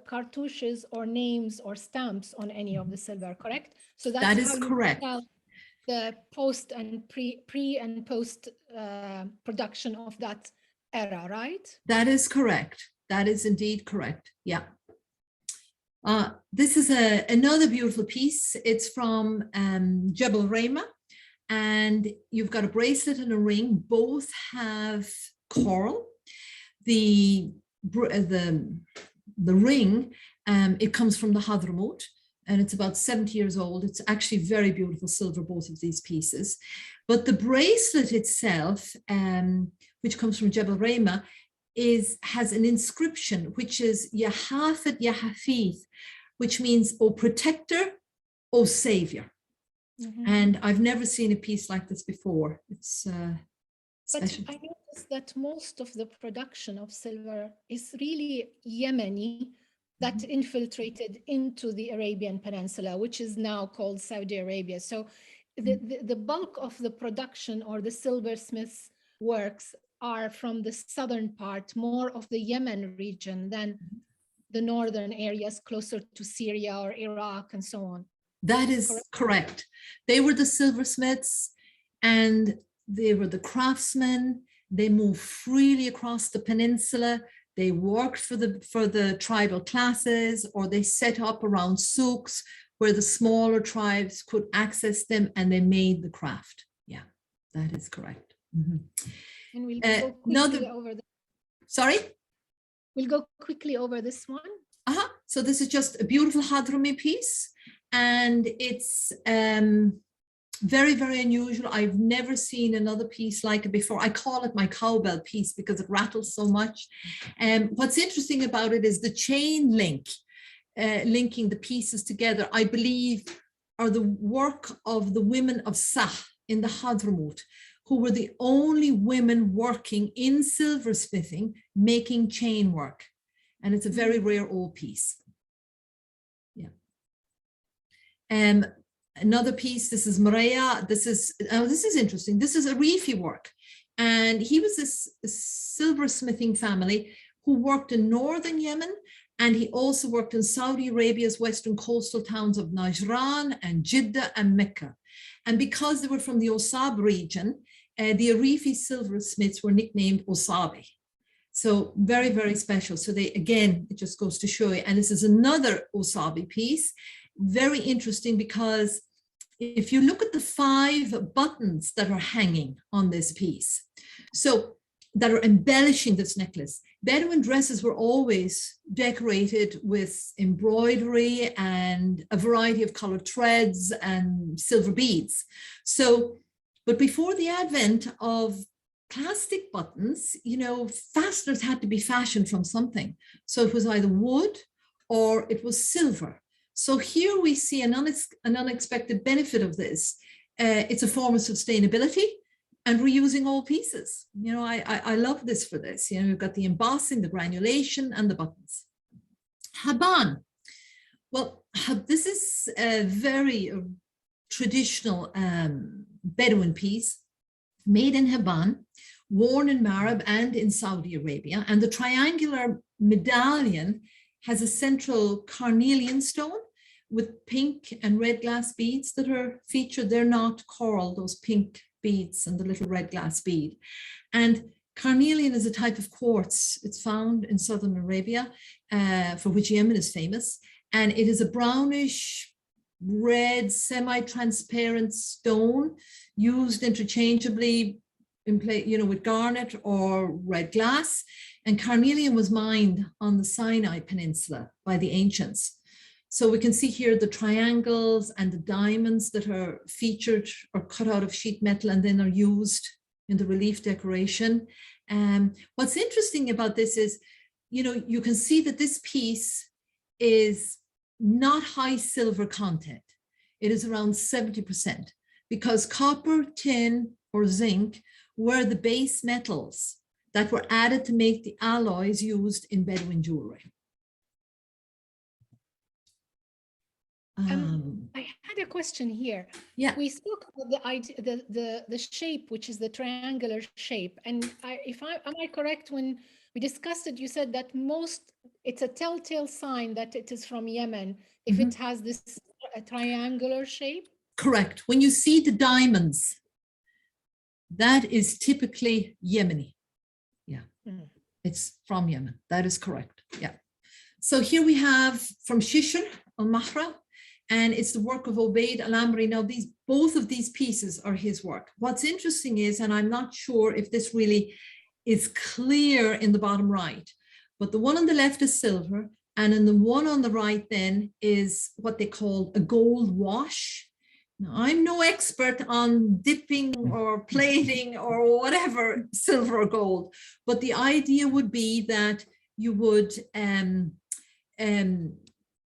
cartouches or names or stamps on any of the silver, correct? So that is correct. The post and pre and post production of that era, right? That is correct. That is indeed correct. Yeah. This is another beautiful piece. It's from Jebel Rema, and you've got a bracelet and a ring. Both have coral. The ring, it comes from the Hadramaut, and it's about 70 years old. It's actually very beautiful silver, both of these pieces. But the bracelet itself, which comes from Jebel Rema, has an inscription, which is Ya Hafid, Ya Hafid, which means, O protector, O savior. And I've never seen a piece like this before. It's special. But I noticed notice that most of the production of silver is really Yemeni that infiltrated into the Arabian Peninsula, which is now called Saudi Arabia. So the bulk of the production or the silversmiths works are from the southern part, more of the Yemen region than the northern areas closer to Syria or Iraq and so on. That is correct. They were the silversmiths and they were the craftsmen. They moved freely across the peninsula. They worked for the tribal classes, or they set up around souks where the smaller tribes could access them, and they made the craft. Yeah, that is correct. Mm-hmm. And we'll go quickly over Sorry? We'll go quickly over this one. So this is just a beautiful Hadrami piece, and it's very, very unusual. I've never seen another piece like it before. I call it my cowbell piece because it rattles so much. What's interesting about it is the chain link, linking the pieces together, I believe, are the work of the women of Sah in the Hadramaut, who were the only women working in silversmithing, making chain work. And it's a very rare old piece. Yeah. Another piece, this is Maria. This is interesting. This is a Arifi work. And he was a silversmithing family who worked in northern Yemen, and he also worked in Saudi Arabia's western coastal towns of Najran and Jeddah and Mecca. And because they were from the Osab region, the Arifi silversmiths were nicknamed Osabi. So very, very special. So they, again, it just goes to show you. And this is another Osabi piece. Very interesting, because if you look at the 5 buttons that are hanging on this piece, so that are embellishing this necklace, Bedouin dresses were always decorated with embroidery and a variety of colored threads and silver beads. So, but before the advent of plastic buttons, you know, fasteners had to be fashioned from something. So it was either wood or it was silver. So here we see an unexpected benefit of this. It's a form of sustainability and reusing old pieces. You know, I love this for this. You know, you've got the embossing, the granulation, and the buttons. Haban. Well, this is a very traditional Bedouin piece made in Haban, worn in Marib and in Saudi Arabia. And the triangular medallion has a central carnelian stone with pink and red glass beads that are featured. They're not coral, those pink beads and the little red glass bead. And carnelian is a type of quartz. It's found in southern Arabia, for which Yemen is famous. And it is a brownish red, semi-transparent stone used interchangeably with garnet or red glass. And carnelian was mined on the Sinai Peninsula by the ancients. So we can see here the triangles and the diamonds that are featured or cut out of sheet metal and then are used in the relief decoration. What's interesting about this is, you know, you can see that this piece is not high silver content. It is around 70%, because copper, tin, or zinc were the base metals that were added to make the alloys used in Bedouin jewelry. I had a question here. Yeah. We spoke about the idea, the shape, which is the triangular shape. And am I correct, when we discussed it, you said that it's a telltale sign that it is from Yemen if it has this triangular shape? Correct. When you see the diamonds, that is typically Yemeni. Yeah, it's from Yemen. That is correct. Yeah. So here we have from Shishr al-Mahra, and it's the work of Obaid al-Amri. Now, both of these pieces are his work. What's interesting is, and I'm not sure if this really is clear in the bottom right, but the one on the left is silver, and in the one on the right then is what they call a gold wash. Now, I'm no expert on dipping or plating or whatever, silver or gold, but the idea would be that you would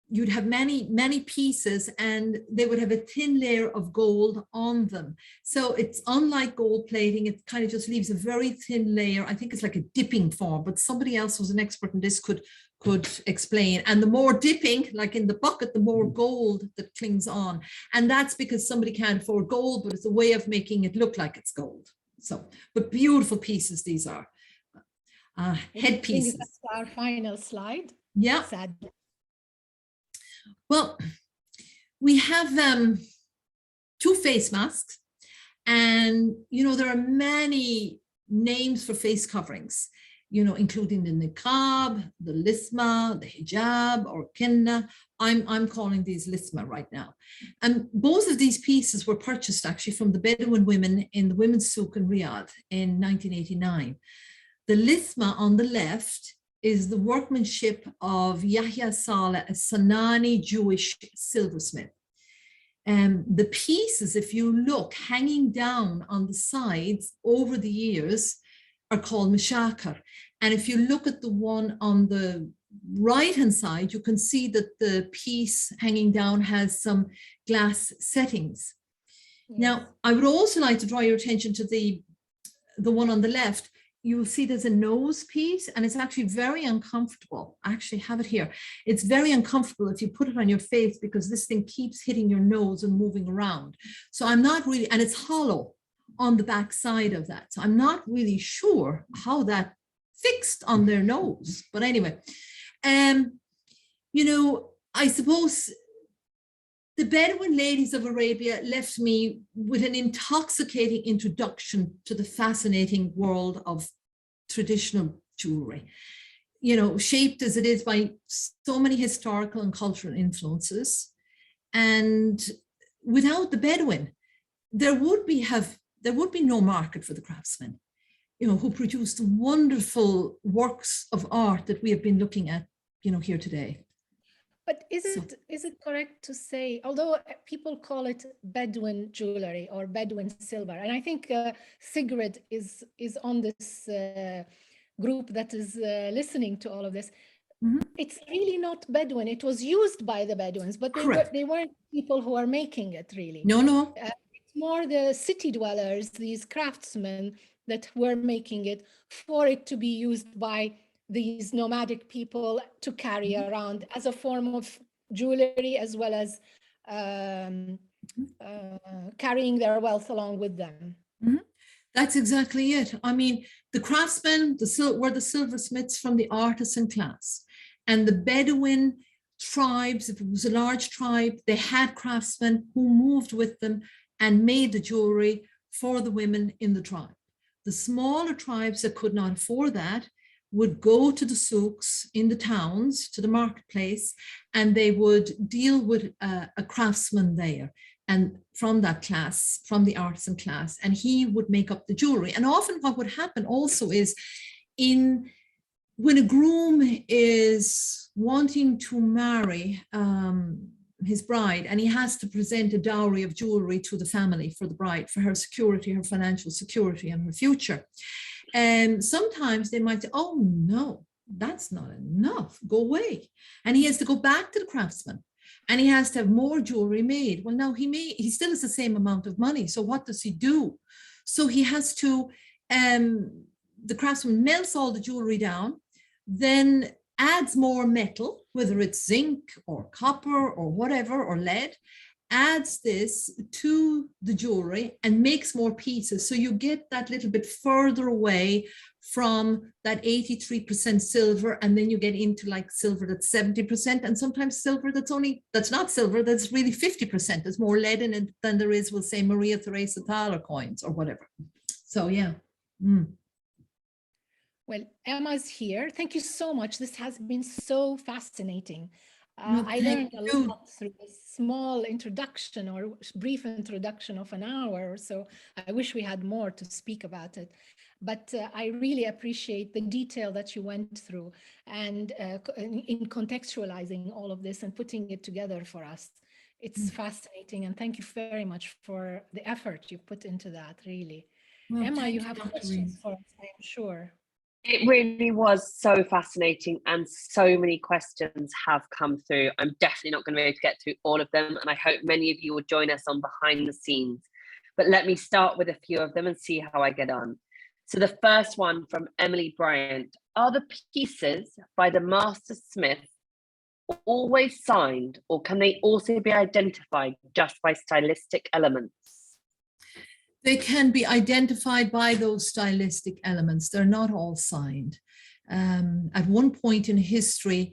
you'd have many pieces, and they would have a thin layer of gold on them. So it's unlike gold plating. It kind of just leaves a very thin layer. I think it's like a dipping form, but somebody else who's an expert in this could explain. And the more dipping, like in the bucket, the more gold that clings on. And that's because somebody can't afford gold, but it's a way of making it look like it's gold. So, but beautiful pieces these are. Head pieces. That's our final slide. Yeah. Sadly. Well, we have 2 face masks, and there are many names for face coverings, including the niqab, the lisma, the hijab, or kinna. I'm calling these lisma right now. And both of these pieces were purchased actually from the Bedouin women in the women's souk in Riyadh in 1989. The lisma on the left is the workmanship of Yahya Saleh, a Sanani Jewish silversmith. The pieces, if you look, hanging down on the sides over the years are called mashakar. And if you look at the one on the right-hand side, you can see that the piece hanging down has some glass settings. Yes. Now, I would also like to draw your attention to the one on the left. You will see there's a nose piece, and it's actually very uncomfortable. I actually have it here. It's very uncomfortable if you put it on your face, because this thing keeps hitting your nose and moving around. So I'm not really, and it's hollow on the back side of that. So I'm not really sure how that fixed on their nose. But anyway, I suppose the Bedouin ladies of Arabia left me with an intoxicating introduction to the fascinating world of traditional jewelry, shaped as it is by so many historical and cultural influences. And without the Bedouin, there would be no market for the craftsmen, who produced wonderful works of art that we have been looking at, here today. But is it correct to say, although people call it Bedouin jewelry or Bedouin silver, and I think Sigrid is on this group that is listening to all of this, it's really not Bedouin. It was used by the Bedouins, but they weren't people who are making it really. No. It's more the city dwellers, these craftsmen that were making it for it to be used by these nomadic people to carry around as a form of jewelry, as well as carrying their wealth along with them. That's exactly it. I mean, the craftsmen were the silversmiths from the artisan class, and the Bedouin tribes, if it was a large tribe, they had craftsmen who moved with them and made the jewelry for the women in the tribe. The smaller tribes that could not afford that would go to the souks in the towns, to the marketplace, and they would deal with a craftsman there, and from that class, from the artisan class, and he would make up the jewelry. And often what would happen also is when a groom is wanting to marry his bride, and he has to present a dowry of jewelry to the family for the bride, for her security, her financial security, and her future. And sometimes they might say, oh no, that's not enough, go away. And he has to go back to the craftsman, and he has to have more jewelry made. Well, now he still has the same amount of money. So what does he do? So he has to, the craftsman melts all the jewelry down, then adds more metal, whether it's zinc or copper or whatever, or lead, adds this to the jewelry and makes more pieces. So you get that little bit further away from that 83% silver, and then you get into like silver that's 70%, and sometimes silver that's not silver, that's really 50%. There's more lead in it than there is, we'll say, Maria Theresa Thaler coins or whatever. So yeah. Well, Emma's here. Thank you so much. This has been so fascinating. I learned a lot through this small introduction, or brief introduction of an hour or so. I wish we had more to speak about it, but I really appreciate the detail that you went through, and in contextualizing all of this and putting it together for us. It's fascinating, and thank you very much for the effort you put into that, really. Well, Emma, you have questions for us, I am sure. It really was so fascinating, and so many questions have come through. I'm definitely not going to be able to get through all of them, and I hope many of you will join us on behind the scenes. But let me start with a few of them and see how I get on. So the first one from Emily Bryant: are the pieces by the master smith always signed, or can they also be identified just by stylistic elements? They can be identified by those stylistic elements. They're not all signed. At one point in history,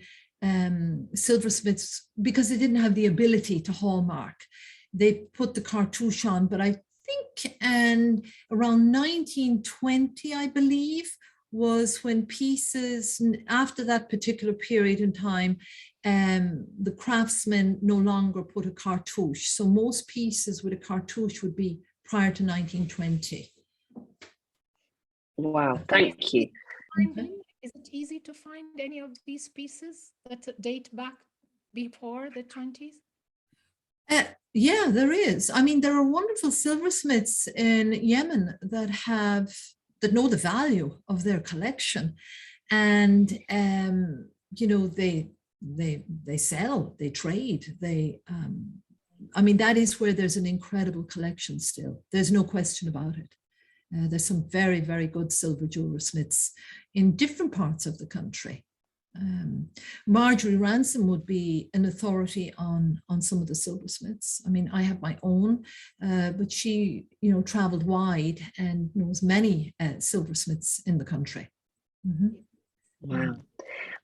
silversmiths, because they didn't have the ability to hallmark, they put the cartouche on, but I think and around 1920, I believe, was when pieces, after that particular period in time, the craftsmen no longer put a cartouche. So most pieces with a cartouche would be prior to 1920. Wow, thank you. Is it easy to find any of these pieces that date back before the 20s? Yeah, there is. I mean, there are wonderful silversmiths in Yemen that know the value of their collection, and you know, they sell, they trade, I mean, that is where there's an incredible collection still. There's no question about it. There's some very, very good silver jewelersmiths in different parts of the country. Marjorie Ransom would be an authority on some of the silversmiths. I mean, I have my own, but she, you know, traveled wide and knows many silversmiths in the country. Mm-hmm. Wow.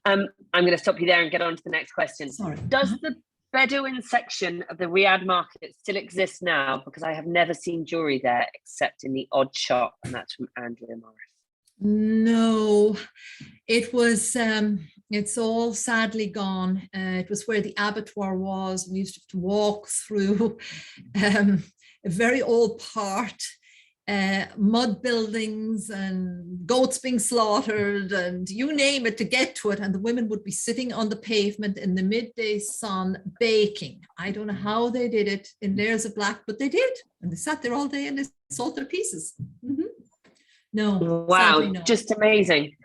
I'm going to stop you there and get on to the next question. Sorry. Does the Bedouin section of the Riyadh market still exists now? Because I have never seen jewelry there except in the odd shop, and that's from Andrea Morris. No, it was, it's all sadly gone. It was where the abattoir was. We used to walk through a very old part, mud buildings and goats being slaughtered and you name it to get to it. And the women would be sitting on the pavement in the midday sun baking. I don't know how they did it in layers of black, but they did. And they sat there all day and they sold their pieces. Mm-hmm. No. Wow, no. Just amazing.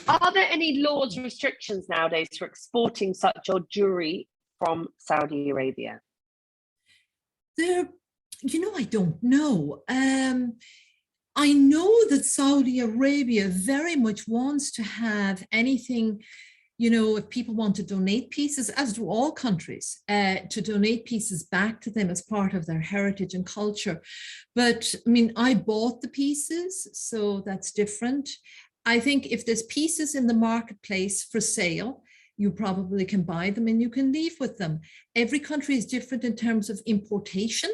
Are there any laws or restrictions nowadays for exporting such old jewelry from Saudi Arabia? I don't know. I know that Saudi Arabia very much wants to have anything, you know, if people want to donate pieces, as do all countries, to donate pieces back to them as part of their heritage and culture. But I mean, I bought the pieces, so that's different. I think if there's pieces in the marketplace for sale, you probably can buy them and you can leave with them. Every country is different in terms of importation.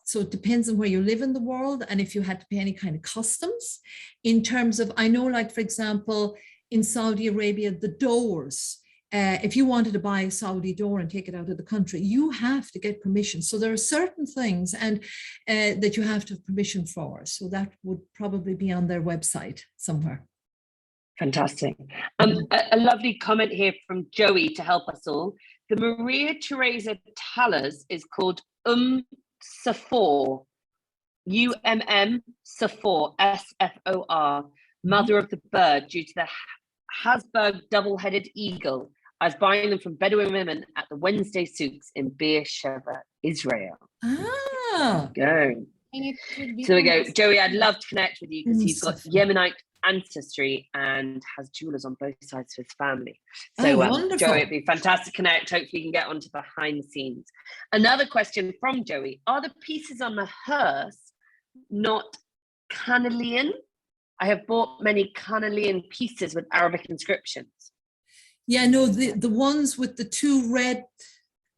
So it depends on where you live in the world and if you had to pay any kind of customs. In terms of, I know, like, for example, in Saudi Arabia, the doors, if you wanted to buy a Saudi door and take it out of the country, you have to get permission. So there are certain things and that you have to have permission for. So that would probably be on their website somewhere. Fantastic. A lovely comment here from Joey to help us all. The Maria Theresa Tallers is called Safor, Safor, S-F-O-R, mother of the bird, due to the Hasburg double-headed eagle. I was buying them from Bedouin women at the Wednesday souks in Beersheba, Israel. Ah. Go. So there we go. Joey, I'd love to connect with you because he's got Yemenite ancestry and has jewelers on both sides of his family. So Joey, it'd be fantastic to connect. Hopefully you can get onto behind the scenes. Another question from Joey: are the pieces on the hearse not Canalian? I have bought many Canalian pieces with Arabic inscriptions. Yeah, no, the ones with the two red,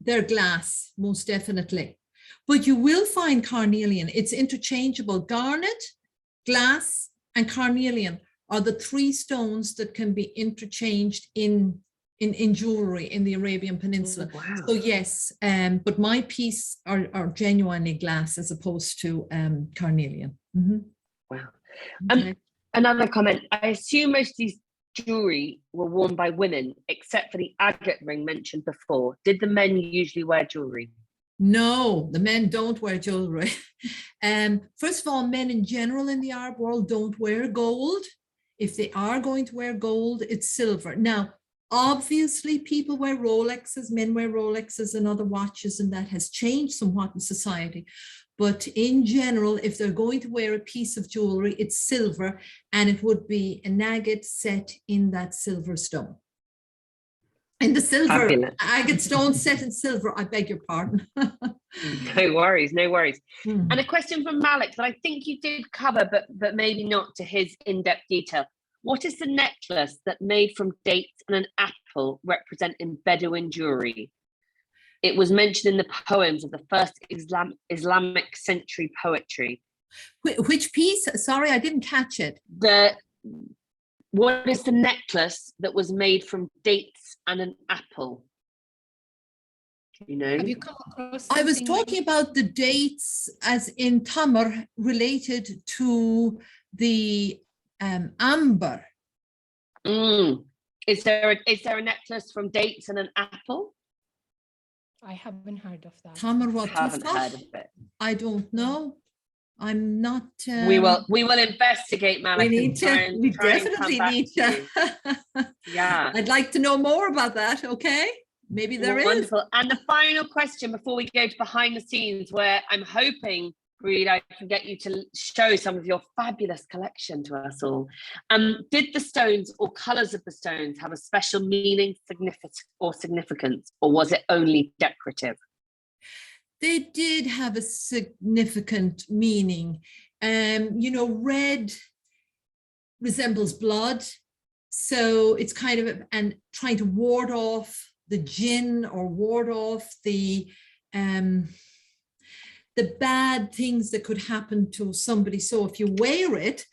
they're glass, most definitely. But you will find carnelian. It's interchangeable. Garnet, glass, and carnelian are the three stones that can be interchanged in jewelry in the Arabian Peninsula. Oh, wow. So yes, but my pieces are genuinely glass as opposed to carnelian. Mm-hmm. Wow. Okay. Another comment: I assume most of these jewelry were worn by women, except for the agate ring mentioned before. Did the men usually wear jewelry? No, the men don't wear jewelry. First of all, men in general in the Arab world don't wear gold. If they are going to wear gold, it's silver. Now, obviously, people wear Rolexes, men wear Rolexes and other watches, and that has changed somewhat in society. But in general, if they're going to wear a piece of jewelry, it's silver, and it would be an agate set in that silver stone. In the silver, Fabulous. agate stone set in silver, I beg your pardon. No worries, no worries. And a question from Malik that I think you did cover, but maybe not to his in-depth detail. What is the necklace that made from dates and an apple representing Bedouin jewelry? It was mentioned in the poems of the first Islamic century poetry. Which piece? Sorry, I didn't catch it. What is the necklace that was made from dates and an apple? You know? Have you come across? I was talking about the dates as in Tamar related to the amber. Is there a necklace from dates and an apple? I haven't heard of that. Tamar what? I haven't heard of it. I don't know. I'm not. We will investigate, Malik. We need to. We definitely need to. Yeah. I'd like to know more about that. Okay. Maybe there is. Wonderful. And the final question before we go to behind the scenes, where I'm hoping, Brid, I can get you to show some of your fabulous collection to us all. Did the stones or colours of the stones have a special meaning, significance, or was it only decorative? They did have a significant meaning. You know, red resembles blood. So it's kind of, and trying to ward off the jinn or ward off the bad things that could happen to somebody. So if you wear it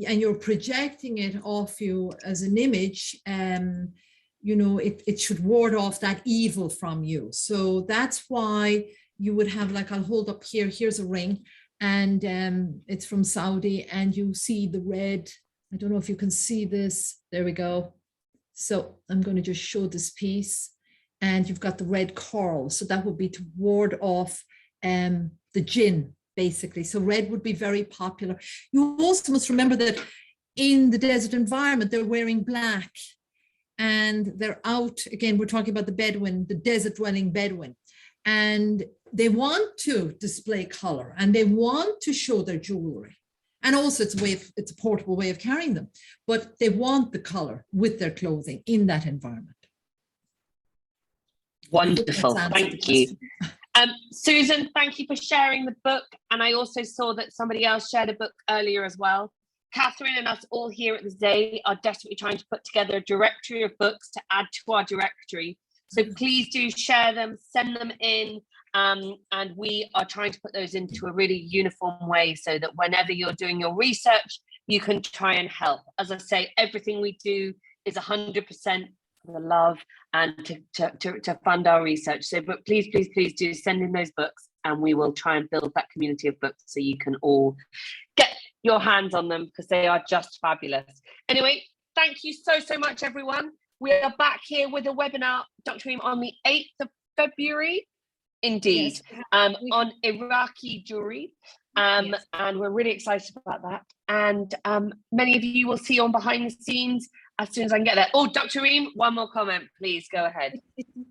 and you're projecting it off you as an image, you know, it should ward off that evil from you. So that's why you would have, like, I'll hold up here, here's a ring, and it's from Saudi, and you see the red. I don't know if you can see this. There we go. So I'm going to just show this piece, and you've got the red coral. So that would be to ward off the jinn, basically. So red would be very popular. You also must remember that in the desert environment, they're wearing black, and they're out, again, we're talking about the Bedouin, the desert dwelling Bedouin, and they want to display color and they want to show their jewelry. And also it's a portable way of carrying them, but they want the color with their clothing in that environment. Wonderful, thank you. Susan, thank you for sharing the book. And I also saw that somebody else shared a book earlier as well. Catherine and us all here at the Day are desperately trying to put together a directory of books to add to our directory. So please do share them, send them in. And we are trying to put those into a really uniform way so that whenever you're doing your research, you can try and help. As I say, everything we do is 100% for the love and to fund our research. So, but please do send in those books, and we will try and build that community of books so you can all get your hands on them, because they are just fabulous. Anyway, thank you so much, everyone. We are back here with a webinar, Dr. Reem, on the 8th of February. Indeed, yes, on Iraqi jewelry, yes. And we're really excited about that. And many of you will see on behind the scenes as soon as I can get there. Oh, Dr. Reem, one more comment, please go ahead.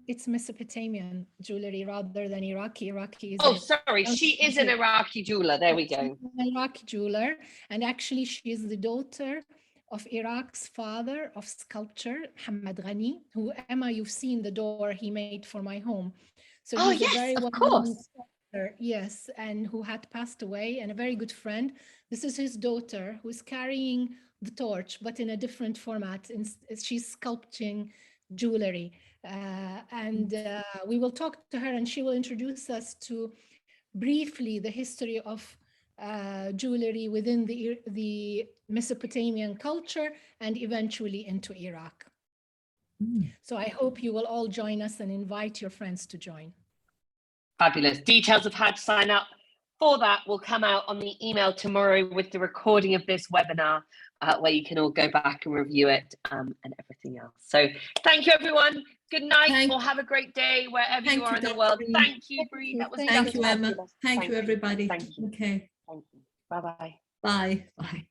It's Mesopotamian jewelry rather than Iraqi. Iraqi is. Oh, sorry, she is an Iraqi jeweler. There we go. An Iraqi jeweler, and actually she is the daughter of Iraq's father of sculpture, Hamad Ghani, who, Emma, you've seen the door he made for my home. So he's yes, a very of well-known course. sculptor, yes, and who had passed away, and a very good friend. This is his daughter who is carrying the torch, but in a different format. She's sculpting jewelry, and we will talk to her, and she will introduce us to briefly the history of jewelry within the Mesopotamian culture and eventually into Iraq. So I hope you will all join us and invite your friends to join. Fabulous. Details of how to sign up for that will come out on the email tomorrow with the recording of this webinar, where you can all go back and review it and everything else. So thank you, everyone. Good night, or have a great day wherever you are in the world. Thank you, Brid. That was Thank you, Emma. Fabulous. Thank you, everybody. Thank you. Okay. Thank you. Bye-bye. Bye. Bye.